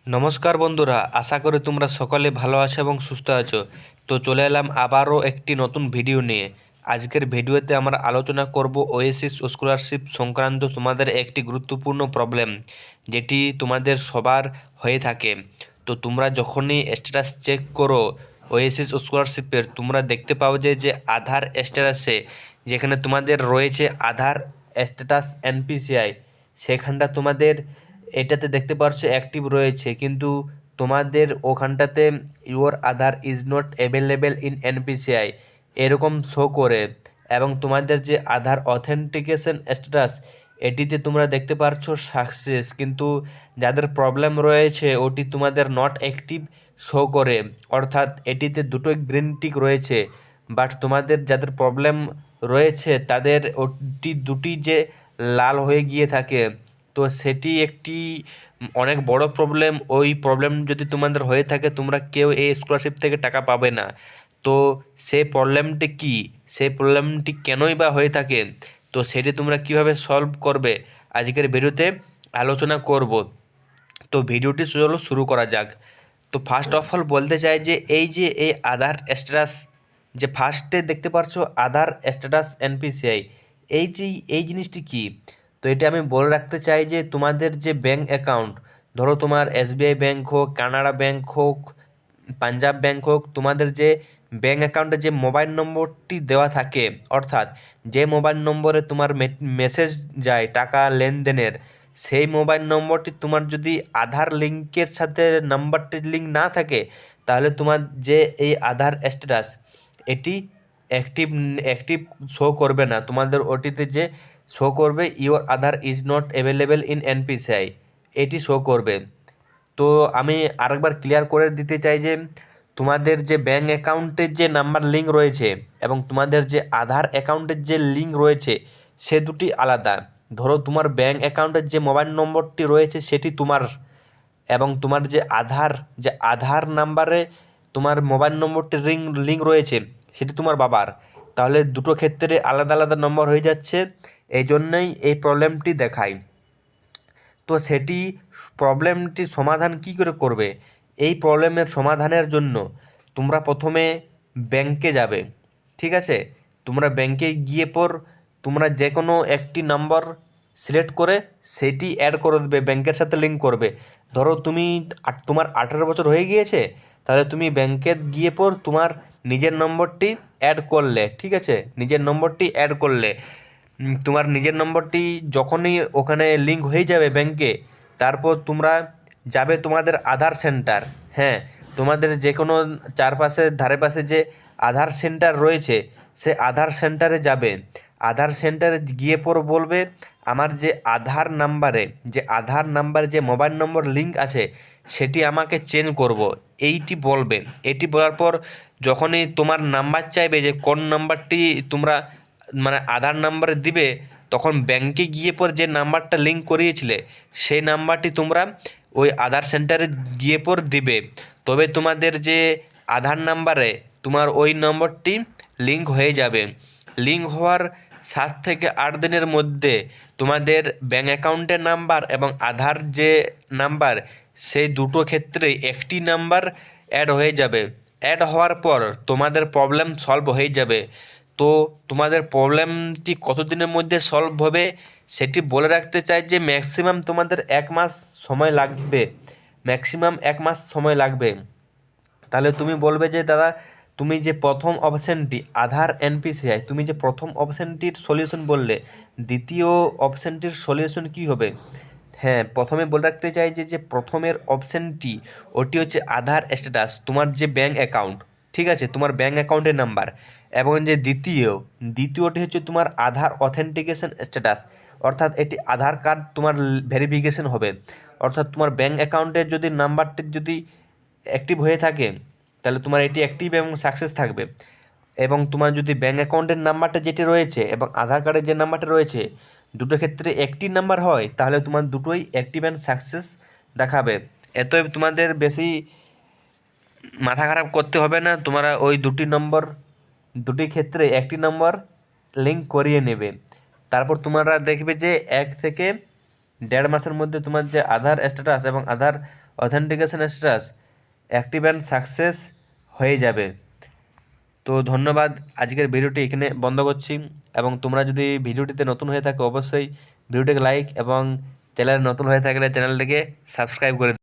নমস্কার বন্ধুরা, আশা করি তোমরা সকলে ভালো আছো এবং সুস্থ আছো। তো চলে এলাম আবারও একটি নতুন ভিডিও নিয়ে। আজকের ভিডিওতে আমরা আলোচনা করব ওয়েসিস স্কলারশিপ সংক্রান্ত তোমাদের একটি গুরুত্বপূর্ণ প্রবলেম, যেটি তোমাদের সবার হয়ে থাকে। তো তোমরা যখনই স্ট্যাটাস চেক করো ওয়েসিস স্কলারশিপের, তোমরা দেখতে পাও যে আধার স্ট্যাটাসে যেখানে তোমাদের রয়েছে আধার স্ট্যাটাস এনপিসিআই, সেখানটা তোমাদের এটাতে দেখতে পারছো অ্যাক্টিভ রয়েছে, কিন্তু তোমাদের ওখানটাতে your Aadhaar is not available in NPCI এরকম শো করে। এবং তোমাদের যে আধার অথেন্টিকেশন স্ট্যাটাস, এটিতে তোমরা দেখতে পারছো সাকসেস, কিন্তু যাদের প্রবলেম রয়েছে ওটি তোমাদের নট অ্যাক্টিভ শো করে। অর্থাৎ এটিতে দুটোই গ্রিন টিক রয়েছে, বাট তোমাদের যাদের প্রবলেম রয়েছে তাদের ওটি দুটি যে লাল হয়ে গিয়ে থাকে। তো সেটি একটি অনেক বড় প্রবলেম। ওই প্রবলেম যদি তোমাদের হয়ে থাকে, তোমরা কেউ এই স্কলারশিপ থেকে টাকা পাবে না। তো সেই প্রবলেমটি কি, সেই প্রবলেমটি কেনই বা হয়ে থাকে, তো সেটি তোমরা কিভাবে সলভ করবে আজকের ভিডিওতে আলোচনা করব। তো ভিডিওটি চলো শুরু করা যাক। তো ফার্স্ট অফ অল বলতে চাই যে এই আধার স্ট্যাটাস, যে ফার্স্টে দেখতে পারছো আধার স্ট্যাটাস এনপিসিআই, এই জিনিসটি কি। তো এটা আমি বলে রাখতে চাই যে তোমাদের যে ব্যাঙ্ক অ্যাকাউন্ট, ধরো তোমার এসবিআই ব্যাঙ্ক হোক, কানাড়া ব্যাঙ্ক হোক, পাঞ্জাব ব্যাঙ্ক হোক, তোমাদের যে ব্যাঙ্ক অ্যাকাউন্টে যে মোবাইল নম্বরটি দেওয়া থাকে, অর্থাৎ যে মোবাইল নম্বরে তোমার মেসেজ যায় টাকা লেনদেনের, সেই মোবাইল নম্বরটি তোমার যদি আধার লিঙ্কের সাথে নাম্বারটির লিঙ্ক না থাকে, তাহলে তোমার যে এই আধার স্ট্যাটাস এটি অ্যাক্টিভ অ্যাক্টিভ শো করবে না। তোমাদের ওটিতে যে শো করবে your Aadhaar is not available in NPCI, এটি শো করবে। তো আমি আরেকবার ক্লিয়ার করে দিতে চাই যে তোমাদের যে ব্যাঙ্ক অ্যাকাউন্টের যে নাম্বার লিঙ্ক রয়েছে এবং তোমাদের যে আধার অ্যাকাউন্টের যে লিঙ্ক রয়েছে, সে দুটি আলাদা। ধরো তোমার ব্যাঙ্ক অ্যাকাউন্টের যে মোবাইল নম্বরটি রয়েছে সেটি তোমার, এবং তোমার যে আধার নাম্বারে তোমার মোবাইল নম্বরটি লিঙ্ক রয়েছে সেটি তোমার বাবার। তাহলে দুটো ক্ষেত্রে আলাদা আলাদা নম্বর হয়ে যাচ্ছে, এই জন্যই এই প্রবলেমটি দেখায়। তো সেটি প্রবলেমটির সমাধান কি করে করবে? এই প্রবলেমের সমাধানের জন্য তোমরা প্রথমে ব্যাংকে যাবে। ঠিক আছে, তোমরা ব্যাংকে গিয়ে পর তোমরা যে কোনো একটি নাম্বার সিলেক্ট করে সেটি অ্যাড করে দেবে, ব্যাংকের সাথে লিঙ্ক করবে। ধরো তোমার 18 বছর হয়ে গিয়েছে, তাহলে তুমি ব্যাংকে গিয়ে পর তোমার নিজের নম্বরটি অ্যাড করলে। ঠিক আছে, নিজের নম্বরটি অ্যাড করলে তোমার নিজের নম্বরটি যখনই ওখানে লিঙ্ক হয়ে যাবে ব্যাংকে, তারপর তোমরা যাবে তোমাদের আধার সেন্টার। হ্যাঁ, তোমাদের যে কোনো চারপাশে ধারে পাশে যে আধার সেন্টার রয়েছে, সে আধার সেন্টারে যাবে। আধার সেন্টারে গিয়ে পর বলবে আমার যে আধার নাম্বারে যে মোবাইল নম্বর লিঙ্ক আছে সেটি আমাকে চেঞ্জ করব, এইটি বলবে। এটি বলার পর যখনই তোমার নাম্বার চাইবে যে কোন নাম্বারটি তোমরা মানে আধার নাম্বারে দিবে, তখন ব্যাংকে গিয়ে পর যে নাম্বারটা লিঙ্ক করিয়েছিলে সেই নাম্বারটি তোমরা ওই আধার সেন্টারে গিয়ে পর দিবে। তবে তোমাদের যে আধার নাম্বারে তোমার ওই নম্বরটি লিঙ্ক হয়ে যাবে। লিঙ্ক হওয়ার 7 থেকে 8 দিনের মধ্যে তোমাদের ব্যাঙ্ক অ্যাকাউন্টের নাম্বার এবং আধার যে নাম্বার, সেই দুটো ক্ষেত্রে একটি নাম্বার অ্যাড হয়ে যাবে। অ্যাড হওয়ার পর তোমাদের প্রবলেম সলভ হয়ে যাবে। তো তোমাদের প্রবলেমটি কতদিনের মধ্যে সলভ হবে সেটি বলে রাখতে চাই যে ম্যাক্সিমাম তোমাদের 1 মাস সময় লাগবে, ম্যাক্সিমাম 1 মাস সময় লাগবে। তাহলে তুমি বলবে যে দাদা, তুমি যে প্রথম অপশানটি আধার এনপিসিআই, তুমি যে প্রথম অপশানটির সলিউশন বললে, দ্বিতীয় অপশানটির সলিউশন কি হবে? হ্যাঁ, প্রথমে বলে রাখতে চাই যে প্রথমের অপশানটি ওটি হচ্ছে আধার স্ট্যাটাস, তোমার যে ব্যাঙ্ক অ্যাকাউন্ট, ঠিক আছে, তোমার ব্যাঙ্ক অ্যাকাউন্টের নাম্বার। এবং যে দ্বিতীয়টি হচ্ছে তোমার আধার অথেন্টিকেশন স্ট্যাটাস, অর্থাৎ এটি আধার কার্ড তোমার ভেরিফিকেশন হবে। অর্থাৎ তোমার ব্যাঙ্ক অ্যাকাউন্টের যদি নাম্বারটি যদি অ্যাক্টিভ হয়ে থাকে, তাহলে তোমার এটি অ্যাক্টিভ এবং সাকসেস থাকবে। এবং তোমার যদি ব্যাঙ্ক অ্যাকাউন্টের নাম্বারটা যেটি রয়েছে এবং আধার কার্ডের যে নাম্বারটা রয়েছে, দুটো ক্ষেত্রে একটি নাম্বার হয়, তাহলে তোমার দুটোই অ্যাক্টিভ অ্যান্ড সাকসেস দেখাবে। এতএব তোমাদের বেশি মাথা খারাপ করতে হবে না, তোমরা ওই দুটি ক্ষেত্রে একটি নম্বর লিঙ্ক করিয়ে নেবে। তারপর তোমরা দেখবে যে 1 থেকে 1.5 মাসের মধ্যে তোমার যে আধার স্ট্যাটাস এবং Aadhaar authentication status active and success হয়ে যাবে। তো ধন্যবাদ, আজকের ভিডিওটি এখানে বন্ধ করছি। এবং তোমরা যদি ভিডিওটিতে নতুন হয়ে থাকো অবশ্যই ভিডিওটিকে লাইক এবং চ্যানেল নতুন হয়ে থাকলে চ্যানেলটিকে সাবস্ক্রাইব করে